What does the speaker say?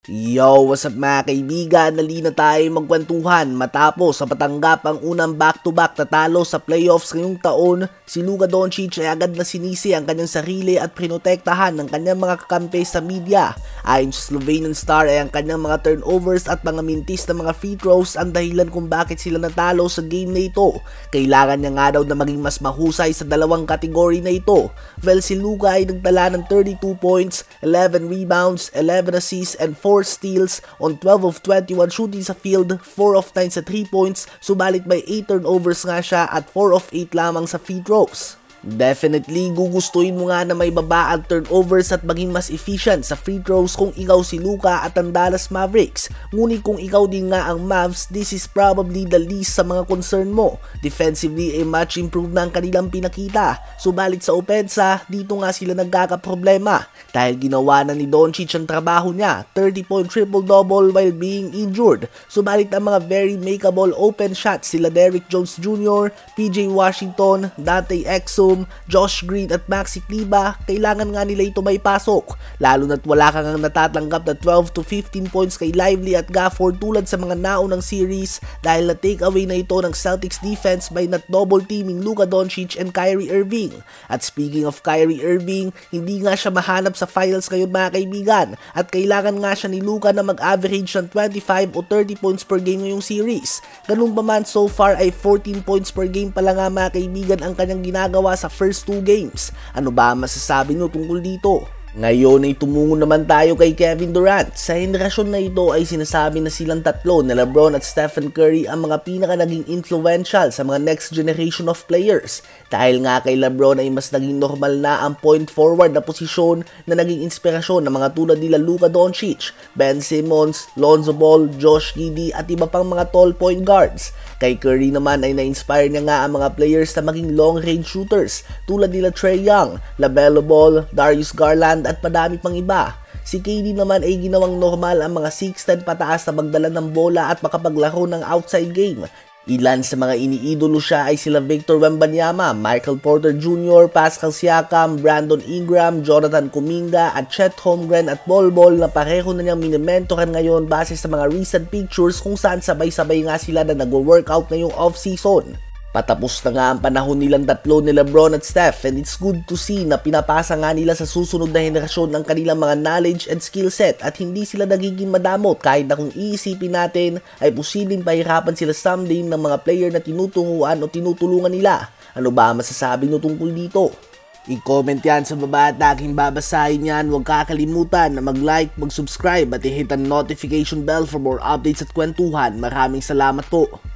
Yo, what's up mga kaibigan? Dali na tayo magkwentuhan matapos sa patanggap ang unang back-to-back na talo sa playoffs ngayong taon. Si Luka Doncic ay agad na sinisi ang kanyang sarili at prinotektahan ng kanyang mga kakampi sa media. Ayon sa Slovenian star ay ang kanyang mga turnovers at mga mintis na mga free throws ang dahilan kung bakit sila natalo sa game na ito. Kailangan niya nga daw na maging mas mahusay sa dalawang kategory na ito. Well, si Luka ay nagtala ng 32 points, 11 rebounds, 11 assists and 4 steals on 12 of 21 shooting sa field, 4 of 9 sa 3 points, subalit may 8 turnovers nga siya at 4 of 8 lamang sa free throws. Definitely, gugustuhin mo nga na may baba ang turnovers at maging mas efficient sa free throws kung ikaw si Luka at ang Dallas Mavericks. Ngunit kung ikaw din nga ang Mavs, this is probably the least sa mga concern mo. Defensively ay much improved na ang kanilang pinakita. Subalit sa opensa, dito nga sila nagkakaproblema. Dahil ginawa na ni Doncic ang trabaho niya, 30-point triple-double while being injured. Subalit ang mga very makeable open shots sila Derrick Jones Jr., PJ Washington, Dante Exum, Josh Green at Maxi Kleber, kailangan nga nila ito may pasok. Lalo na't wala kang natatanggap na 12 to 15 points kay Lively at Gafford tulad sa mga naunang series dahil na-take away na ito ng Celtics defense by not double teaming Luka Doncic and Kyrie Irving. At speaking of Kyrie Irving, hindi nga siya mahanap sa finals ngayon mga kaibigan at kailangan nga siya ni Luka na mag-average ng 25 o 30 points per game ngayong series. Ganun pa man, so far ay 14 points per game pala nga mga kaibigan ang kanyang ginagawa sa first 2 games. Ano ba masasabi nyo tungkol dito? Ngayon ay tumungo naman tayo kay Kevin Durant. Sa henerasyon na ito ay sinasabi na silang tatlo na LeBron at Stephen Curry ang mga pinaka naging influential sa mga next generation of players. Dahil nga kay LeBron ay mas naging normal na ang point forward na posisyon na naging inspirasyon ng mga tulad nila Luka Doncic, Ben Simmons, Lonzo Ball, Josh Giddey at iba pang mga tall point guards. Kay Curry naman ay na-inspire niya nga ang mga players na maging long-range shooters tulad nila Trae Young, LaMelo Ball, Darius Garland at madami pang iba. Si KD naman ay ginawang normal ang mga 6'10" pataas na magdala ng bola at makapaglaro ng outside game. Ilan sa mga iniidolo siya ay sila Victor Wembanyama, Michael Porter Jr., Pascal Siakam, Brandon Ingram, Jonathan Kuminga at Chet Holmgren at Bol Bol na pareho na niyang minimentoran ngayon base sa mga recent pictures kung saan sabay-sabay nga sila na nag-workout ngayong off-season. Patapos na nga ang panahon nilang tatlo ni LeBron at Steph and it's good to see na pinapasa nga nila sa susunod na henerasyon ng kanilang mga knowledge and skill set at hindi sila nagiging madamot kahit na kung iisipin natin ay posibleng pahirapan sila someday ng mga player na tinutunguan o tinutulungan nila. Ano ba masasabi nyo tungkol dito? I-comment yan sa baba at aking babasahin yan. Huwag kakalimutan na mag-like, mag-subscribe at i-hit ang notification bell for more updates at kwentuhan. Maraming salamat po.